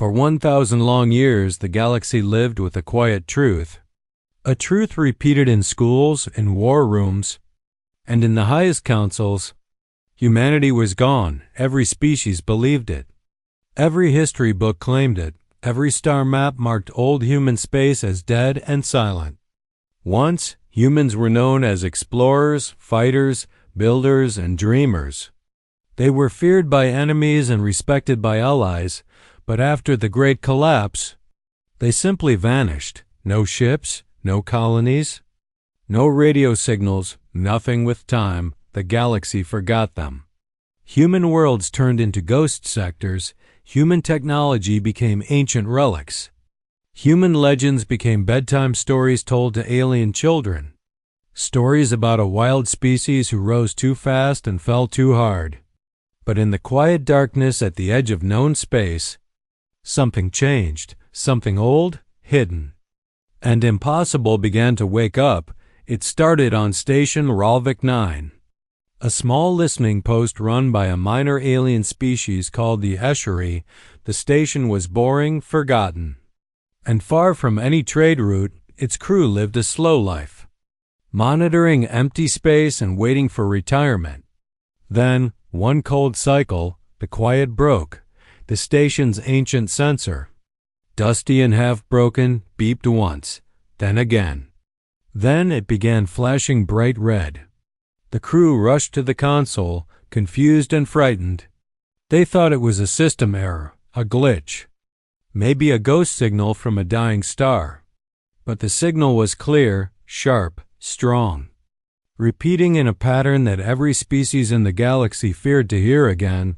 For 1,000 long years, the galaxy lived with a quiet truth, a truth repeated in schools, in war rooms, and in the highest councils. Humanity was gone. Every species believed it. Every history book claimed it. Every star map marked old human space as dead and silent. Once, humans were known as explorers, fighters, builders, and dreamers. They were feared by enemies and respected by allies, but after the Great Collapse, they simply vanished. No ships, no colonies, no radio signals, nothing. With time, the galaxy forgot them. Human worlds turned into ghost sectors. Human technology became ancient relics. Human legends became bedtime stories told to alien children. Stories about a wild species who rose too fast and fell too hard. But in the quiet darkness at the edge of known space, something changed. Something old, hidden, and impossible began to wake up. It started on Station Ralvik 9, a small listening post run by a minor alien species called the HFY. The station was boring, forgotten, and far from any trade route. Its crew lived a slow life, monitoring empty space and waiting for retirement. Then, one cold cycle, the quiet broke. The station's ancient sensor, dusty and half-broken, beeped once, then again. Then it began flashing bright red. The crew rushed to the console, confused and frightened. They thought it was a system error, a glitch, maybe a ghost signal from a dying star. But the signal was clear, sharp, strong, repeating in a pattern that every species in the galaxy feared to hear again.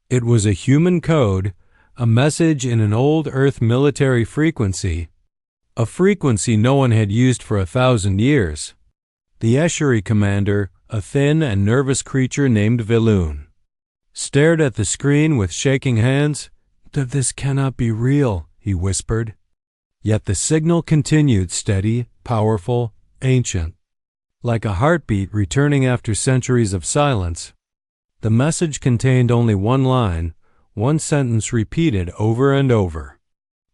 It was a human code, a message in an old Earth military frequency, a frequency no one had used for 1,000 years. The HFY commander, a thin and nervous creature named Viloon, stared at the screen with shaking hands. "This cannot be real," he whispered. Yet the signal continued, steady, powerful, ancient, like a heartbeat returning after centuries of silence. The message contained only one line, one sentence repeated over and over.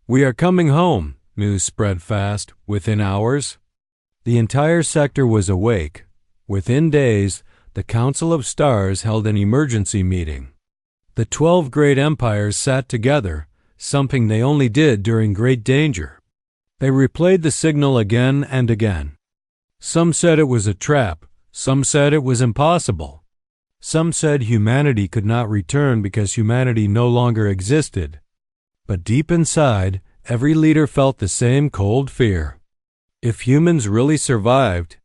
"We are coming home." News spread fast. Within hours, the entire sector was awake. Within days, the Council of Stars held an emergency meeting. The 12 great empires sat together, something they only did during great danger. They replayed the signal again and again. Some said it was a trap. Some said it was impossible. Some said humanity could not return because humanity no longer existed. But deep inside, every leader felt the same cold fear. If humans really survived,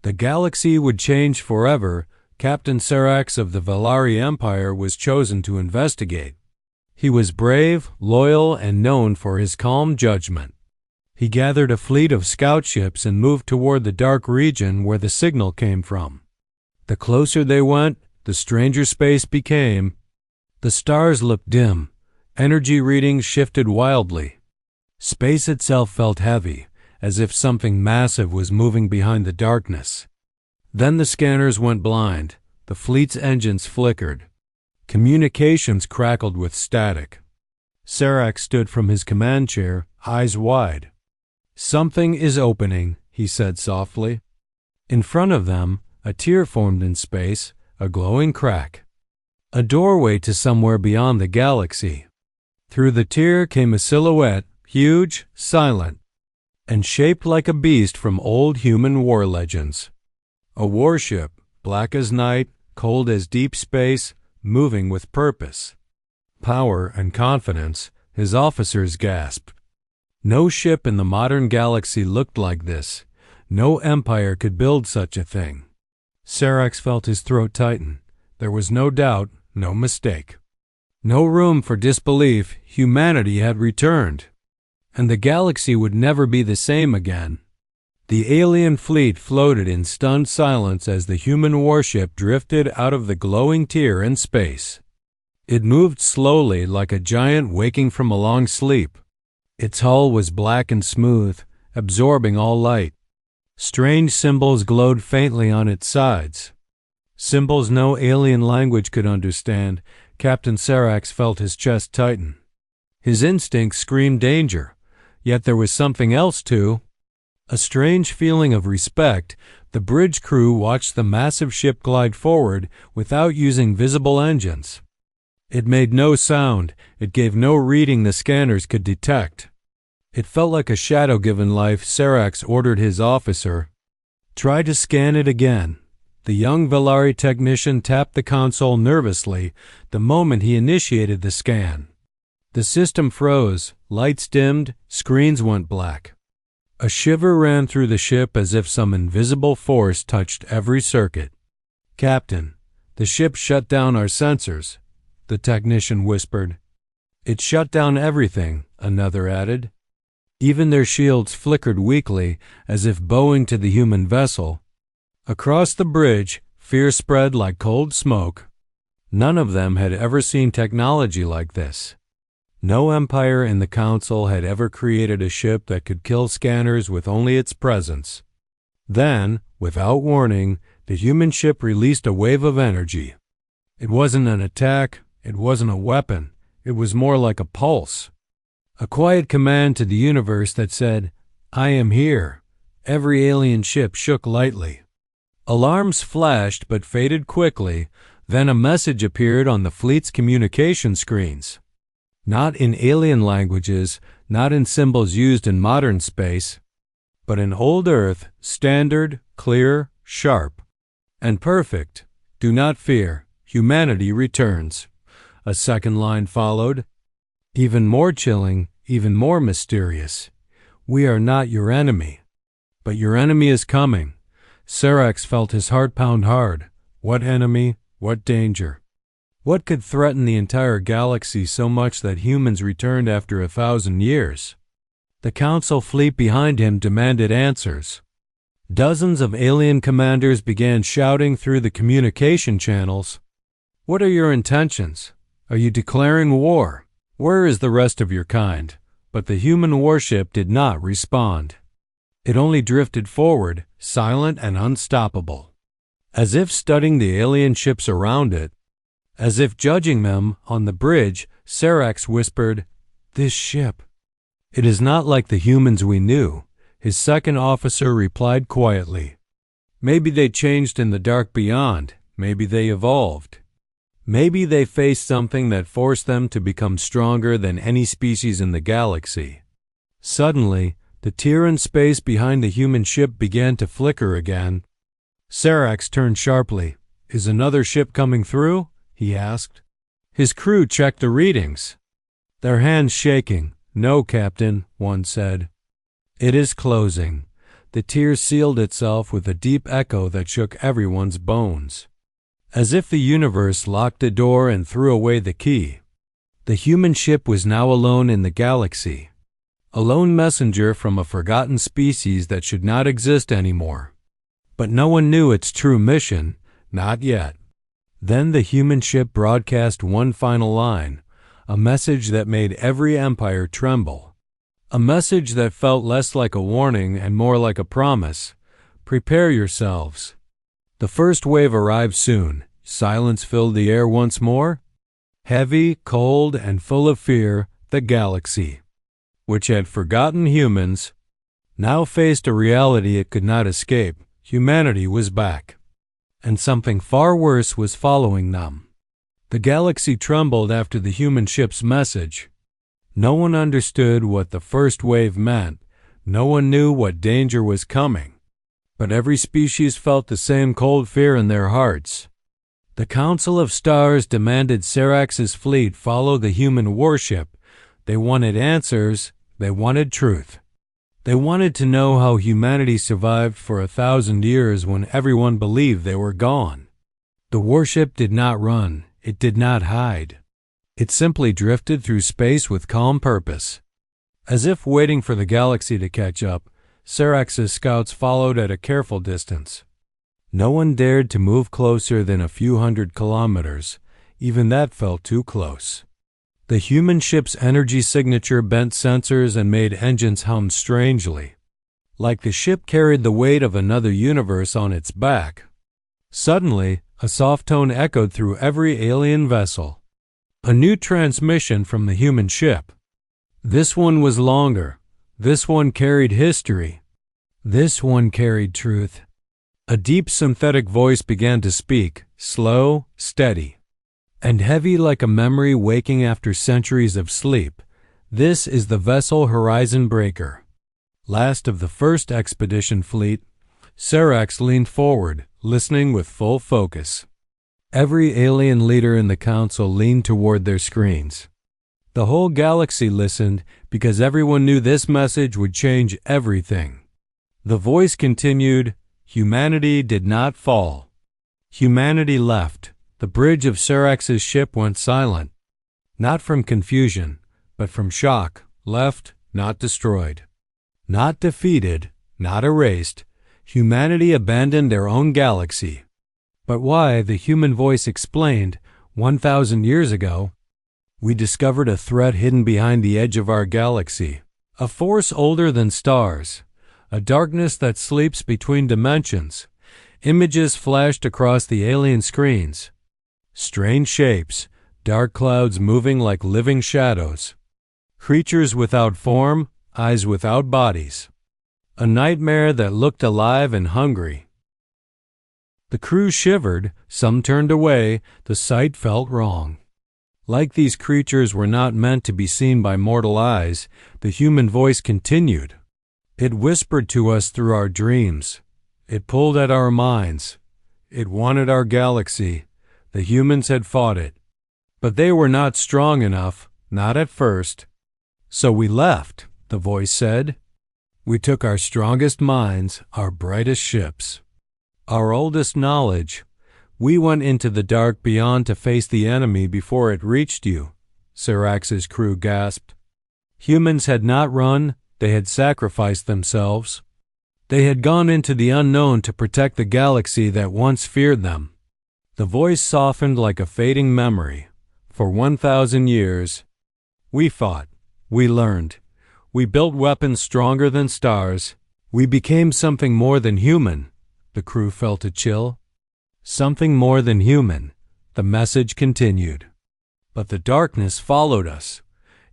the galaxy would change forever. Captain Serax of the Valari Empire was chosen to investigate. He was brave, loyal, and known for his calm judgment. He gathered a fleet of scout ships and moved toward the dark region where the signal came from. The closer they went, the stranger space became. The stars looked dim. Energy readings shifted wildly. Space itself felt heavy, as if something massive was moving behind the darkness. Then the scanners went blind. The fleet's engines flickered. Communications crackled with static. Serac stood from his command chair, eyes wide. "Something is opening," he said softly. In front of them, a tear formed in space, a glowing crack. A doorway to somewhere beyond the galaxy. Through the tear came a silhouette, huge, silent, and shaped like a beast from old human war legends. A warship, black as night, cold as deep space, moving with purpose, power, and confidence. His officers gasped. No ship in the modern galaxy looked like this. No empire could build such a thing. Serax felt his throat tighten. There was no doubt, no mistake. No room for disbelief. Humanity had returned, and the galaxy would never be the same again. The alien fleet floated in stunned silence as the human warship drifted out of the glowing tear in space. It moved slowly like a giant waking from a long sleep. Its hull was black and smooth, absorbing all light. Strange symbols glowed faintly on its sides. Symbols no alien language could understand. Captain Serax felt his chest tighten. His instincts screamed danger, yet there was something else too. A strange feeling of respect. The bridge crew watched the massive ship glide forward without using visible engines. It made no sound, it gave no reading the scanners could detect. It felt like a shadow given life. Serax ordered his officer, "Try to scan it again." The young Velari technician tapped the console nervously the moment he initiated the scan. The system froze, lights dimmed, screens went black. A shiver ran through the ship as if some invisible force touched every circuit. "Captain, the ship shut down our sensors," the technician whispered. "It shut down everything," another added. Even their shields flickered weakly, as if bowing to the human vessel. Across the bridge, fear spread like cold smoke. None of them had ever seen technology like this. No empire in the Council had ever created a ship that could kill scanners with only its presence. Then, without warning, the human ship released a wave of energy. It wasn't an attack, it wasn't a weapon, it was more like a pulse. A quiet command to the universe that said, "I am here." Every alien ship shook lightly. Alarms flashed but faded quickly, then a message appeared on the fleet's communication screens. Not in alien languages, not in symbols used in modern space, but in old Earth, standard, clear, sharp, and perfect. "Do not fear, humanity returns." A second line followed, even more chilling, even more mysterious. "We are not your enemy, but your enemy is coming." Serax felt his heart pound hard. What enemy? What danger? What could threaten the entire galaxy so much that humans returned after 1,000 years? The Council fleet behind him demanded answers. Dozens of alien commanders began shouting through the communication channels. "What are your intentions? Are you declaring war? Where is the rest of your kind?" But the human warship did not respond. It only drifted forward, silent and unstoppable. As if studying the alien ships around it, as if judging them, on the bridge, Serax whispered, "This ship. It is not like the humans we knew." His second officer replied quietly, "Maybe they changed in the dark beyond. Maybe they evolved. Maybe they faced something that forced them to become stronger than any species in the galaxy." Suddenly, the tear in space behind the human ship began to flicker again. Serax turned sharply. "Is another ship coming through?" he asked. His crew checked the readings, their hands shaking. "No, Captain," one said. "It is closing." The tear sealed itself with a deep echo that shook everyone's bones. As if the universe locked a door and threw away the key. The human ship was now alone in the galaxy. A lone messenger from a forgotten species that should not exist anymore. But no one knew its true mission, not yet. Then the human ship broadcast one final line, a message that made every empire tremble. A message that felt less like a warning and more like a promise. "Prepare yourselves. The first wave arrives soon." Silence filled the air once more. Heavy, cold, and full of fear, the galaxy, which had forgotten humans, now faced a reality it could not escape. Humanity was back. And something far worse was following them. The galaxy trembled after the human ship's message. No one understood what the first wave meant. No one knew what danger was coming. But every species felt the same cold fear in their hearts. The Council of Stars demanded Serax's fleet follow the human warship. They wanted answers. They wanted truth. They wanted to know how humanity survived for 1,000 years when everyone believed they were gone. The warship did not run. It did not hide. It simply drifted through space with calm purpose. As if waiting for the galaxy to catch up, Serax's scouts followed at a careful distance. No one dared to move closer than a few hundred kilometers. Even that felt too close. The human ship's energy signature bent sensors and made engines hum strangely, like the ship carried the weight of another universe on its back. Suddenly, a soft tone echoed through every alien vessel. A new transmission from the human ship. This one was longer. This one carried history. This one carried truth. A deep synthetic voice began to speak, slow, steady, and heavy like a memory waking after centuries of sleep. This is the vessel Horizon Breaker. Last of the first expedition fleet, Serax leaned forward, listening with full focus. Every alien leader in the council leaned toward their screens. The whole galaxy listened because everyone knew this message would change everything. The voice continued, "Humanity did not fall. Humanity left." The bridge of Serax's ship went silent. Not from confusion, but from shock. Left, not destroyed. Not defeated, not erased. Humanity abandoned their own galaxy. But why, the human voice explained, 1,000 years ago, we discovered a threat hidden behind the edge of our galaxy. A force older than stars. A darkness that sleeps between dimensions. Images flashed across the alien screens. Strange shapes, dark clouds moving like living shadows. Creatures without form, eyes without bodies. A nightmare that looked alive and hungry. The crew shivered, some turned away, the sight felt wrong. Like these creatures were not meant to be seen by mortal eyes, the human voice continued. It whispered to us through our dreams. It pulled at our minds. It wanted our galaxy. The humans had fought it. But they were not strong enough, not at first. So we left, the voice said. We took our strongest minds, our brightest ships, our oldest knowledge. We went into the dark beyond to face the enemy before it reached you, Serax's crew gasped. Humans had not run, they had sacrificed themselves. They had gone into the unknown to protect the galaxy that once feared them. The voice softened like a fading memory. For 1,000 years, we fought, we learned, we built weapons stronger than stars, we became something more than human. The crew felt a chill. Something more than human, the message continued. But the darkness followed us.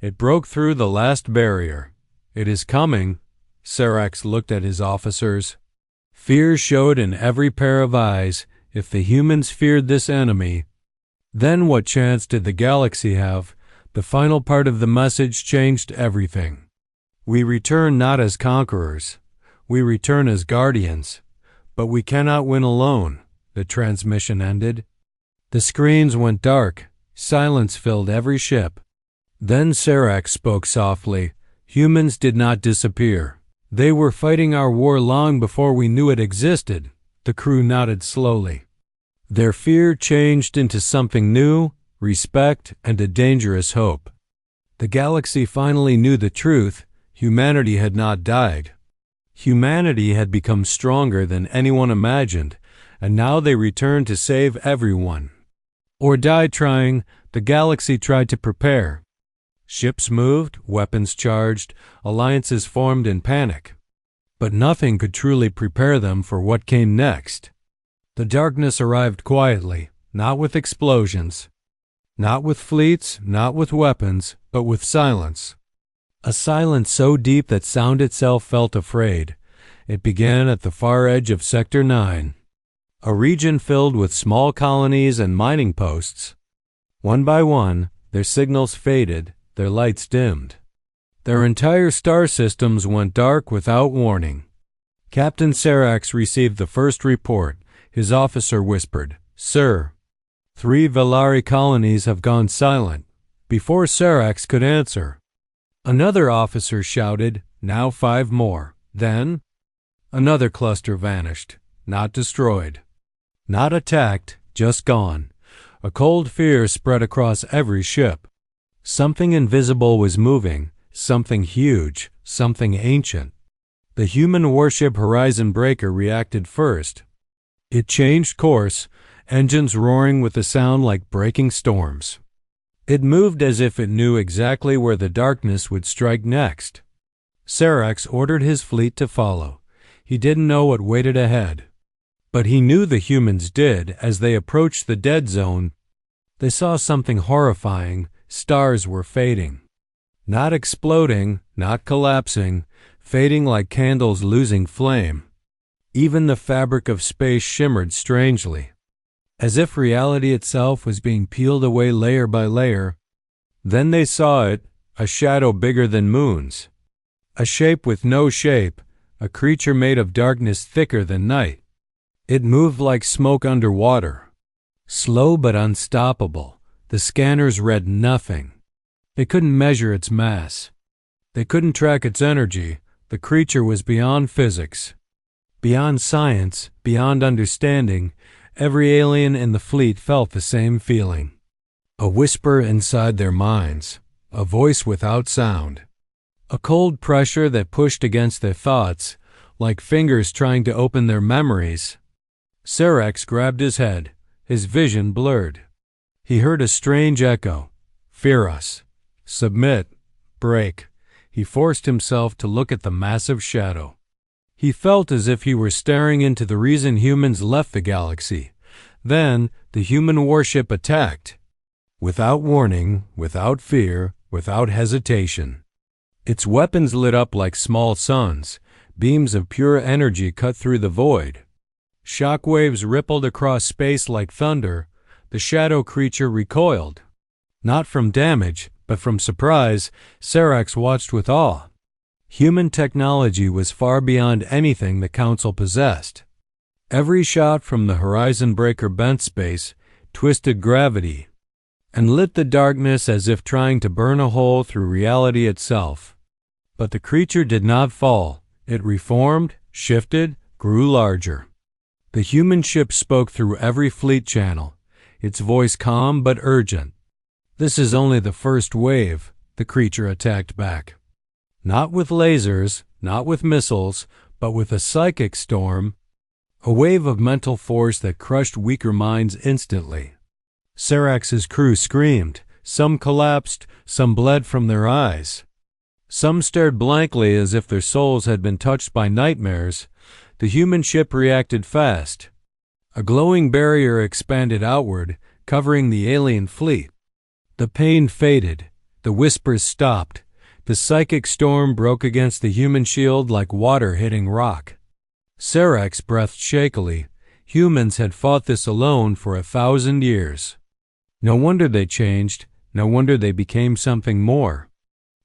It broke through the last barrier. It is coming. Serax looked at his officers. Fear showed in every pair of eyes. If the humans feared this enemy, then what chance did the galaxy have? The final part of the message changed everything. We return not as conquerors. We return as guardians. But we cannot win alone. The transmission ended. The screens went dark. Silence filled every ship. Then Serax spoke softly. Humans did not disappear. They were fighting our war long before we knew it existed. The crew nodded slowly. Their fear changed into something new, respect, and a dangerous hope. The galaxy finally knew the truth. Humanity had not died. Humanity had become stronger than anyone imagined, and now they returned to save everyone. Or die trying. The galaxy tried to prepare. Ships moved, weapons charged, alliances formed in panic. But nothing could truly prepare them for what came next. The darkness arrived quietly, not with explosions, not with fleets, not with weapons, but with silence. A silence so deep that sound itself felt afraid. It began at the far edge of Sector 9, a region filled with small colonies and mining posts. One by one, their signals faded, their lights dimmed. Their entire star systems went dark without warning. Captain Serax received the first report. His officer whispered, "Sir, 3 Velari colonies have gone silent." Before Serax could answer, another officer shouted, "Now 5 more." Then, another cluster vanished, not destroyed, not attacked, just gone. A cold fear spread across every ship. Something invisible was moving, something huge, something ancient. The human warship Horizon Breaker reacted first. It changed course, engines roaring with a sound like breaking storms. It moved as if it knew exactly where the darkness would strike next. Serax ordered his fleet to follow. He didn't know what waited ahead. But he knew the humans did. As they approached the dead zone, they saw something horrifying. Stars were fading. Not exploding, not collapsing, fading like candles losing flame. Even the fabric of space shimmered strangely, as if reality itself was being peeled away layer by layer. Then they saw it, a shadow bigger than moons. A shape with no shape, a creature made of darkness thicker than night. It moved like smoke underwater. Slow but unstoppable, the scanners read nothing. They couldn't measure its mass. They couldn't track its energy. The creature was beyond physics. Beyond science, beyond understanding. Every alien in the fleet felt the same feeling. A whisper inside their minds, a voice without sound. A cold pressure that pushed against their thoughts, like fingers trying to open their memories. Serax grabbed his head, his vision blurred. He heard a strange echo. Fear us. Submit. Break. He forced himself to look at the massive shadow. He felt as if he were staring into the reason humans left the galaxy. Then, the human warship attacked. Without warning, without fear, without hesitation. Its weapons lit up like small suns. Beams of pure energy cut through the void. Shock waves rippled across space like thunder. The shadow creature recoiled. Not from damage, but from surprise. Serax watched with awe. Human technology was far beyond anything the Council possessed. Every shot from the Horizon Breaker bent space, twisted gravity, and lit the darkness as if trying to burn a hole through reality itself. But the creature did not fall. It reformed, shifted, grew larger. The human ship spoke through every fleet channel, its voice calm but urgent. This is only the first wave, the creature attacked back. Not with lasers, not with missiles, but with a psychic storm, a wave of mental force that crushed weaker minds instantly. Serax's crew screamed. Some collapsed, some bled from their eyes. Some stared blankly as if their souls had been touched by nightmares. The human ship reacted fast. A glowing barrier expanded outward, covering the alien fleet. The pain faded. The whispers stopped. The psychic storm broke against the human shield like water hitting rock. Serax breathed shakily. Humans had fought this alone for 1,000 years. No wonder they changed. No wonder they became something more.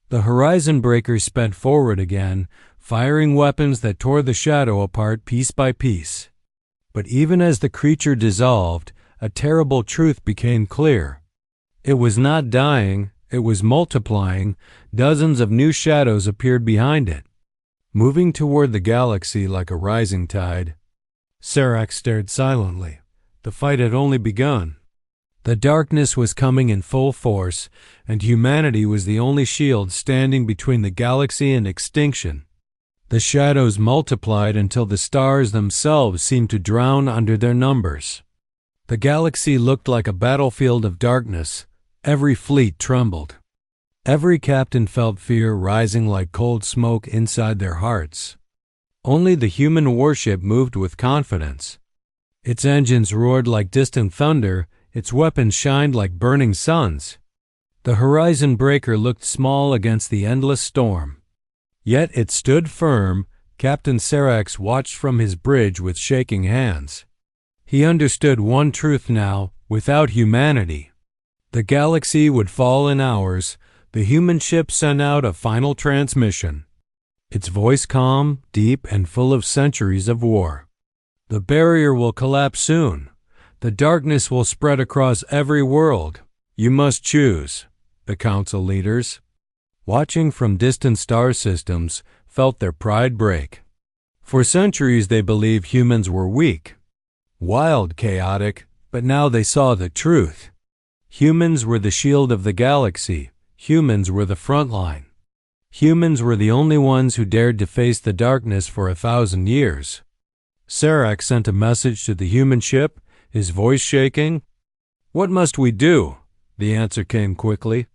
The Horizon Breaker sped forward again, firing weapons that tore the shadow apart piece by piece. But even as the creature dissolved, a terrible truth became clear. It was not dying, it was multiplying. Dozens of new shadows appeared behind it, moving toward the galaxy like a rising tide. Serax stared silently. The fight had only begun. The darkness was coming in full force, and humanity was the only shield standing between the galaxy and extinction. The shadows multiplied until the stars themselves seemed to drown under their numbers. The galaxy looked like a battlefield of darkness. Every fleet trembled. Every captain felt fear rising like cold smoke inside their hearts. Only the human warship moved with confidence. Its engines roared like distant thunder. Its weapons shined like burning suns. The Horizon Breaker looked small against the endless storm. Yet it stood firm. Captain Serax watched from his bridge with shaking hands. He understood one truth now: without humanity, the galaxy would fall in hours. The human ship sent out a final transmission, its voice calm, deep, and full of centuries of war. The barrier will collapse soon. The darkness will spread across every world. You must choose. The Council leaders, watching from distant star systems, felt their pride break. For centuries they believed humans were weak, wild, chaotic, but now they saw the truth. Humans were the shield of the galaxy. Humans were the front line. Humans were the only ones who dared to face the darkness for 1,000 years. Serax sent a message to the human ship, his voice shaking. "What must we do?" The answer came quickly.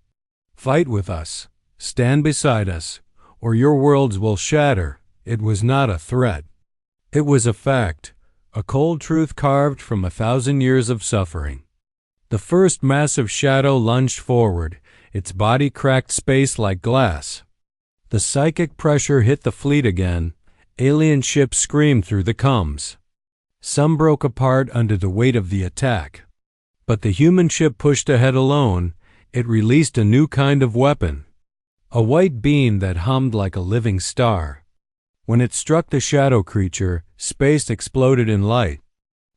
"Fight with us. Stand beside us, or your worlds will shatter." It was not a threat. It was a fact, a cold truth carved from 1,000 years of suffering. The first massive shadow lunged forward. its body cracked space like glass. The psychic pressure hit the fleet again. Alien ships screamed through the comms. Some broke apart under the weight of the attack. But the human ship pushed ahead alone. It released a new kind of weapon, a white beam that hummed like a living star. When it struck the shadow creature, space exploded in light.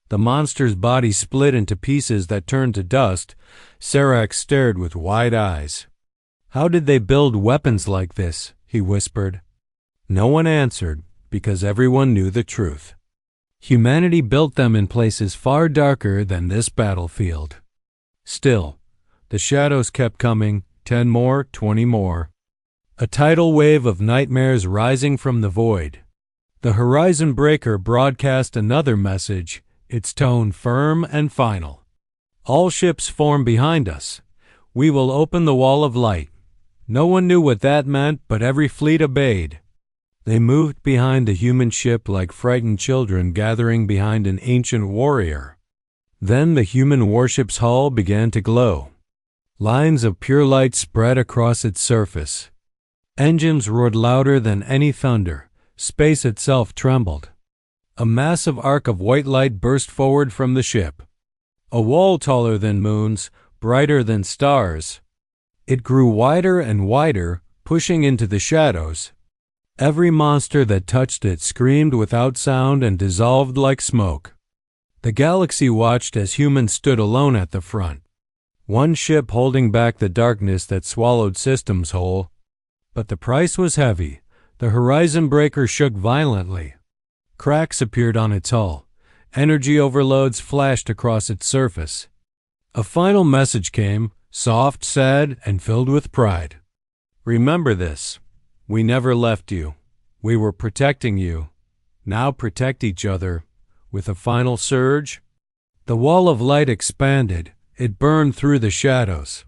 The monster's body split into pieces that turned to dust. Serac stared with wide eyes. "How did they build weapons like this?" he whispered. No one answered, because everyone knew the truth. Humanity built them in places far darker than this battlefield. Still, the shadows kept coming, 10 more, 20 more. A tidal wave of nightmares rising from the void. The horizon breaker broadcast another message, its tone firm and final. "All ships form behind us. We will open the wall of light." No one knew what that meant, but every fleet obeyed. They moved behind the human ship like frightened children gathering behind an ancient warrior. Then the human warship's hull began to glow. Lines of pure light spread across its surface. Engines roared louder than any thunder. Space itself trembled. A massive arc of white light burst forward from the ship. A wall taller than moons, brighter than stars. It grew wider and wider, pushing into the shadows. Every monster that touched it screamed without sound and dissolved like smoke. The galaxy watched as humans stood alone at the front. One ship holding back the darkness that swallowed systems whole. But the price was heavy. The horizon breaker shook violently. Cracks appeared on its hull. Energy overloads flashed across its surface. A final message came, soft, sad, and filled with pride. "Remember this. We never left you. We were protecting you. Now protect each other." With a final surge, the wall of light expanded. It burned through the shadows.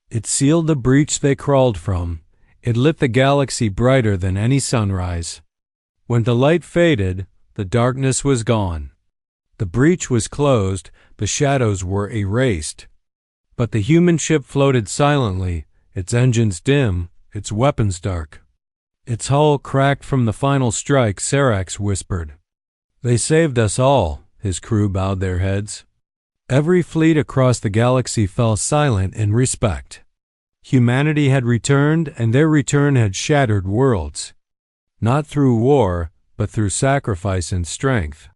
It sealed the breach they crawled from. It lit the galaxy brighter than any sunrise. When the light faded, the darkness was gone. The breach was closed, the shadows were erased. But the human ship floated silently, its engines dim, its weapons dark. Its hull cracked from the final strike, Serac whispered. "They saved us all," his crew bowed their heads. Every fleet across the galaxy fell silent in respect. Humanity had returned, and their return had shattered worlds. Not through war, but through sacrifice and strength.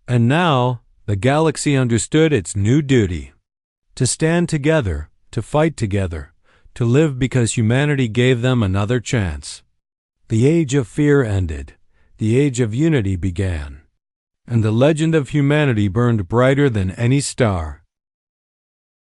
And now, the galaxy understood its new duty. To stand together, to fight together, to live because humanity gave them another chance. The age of fear ended. The age of unity began. And the legend of humanity burned brighter than any star.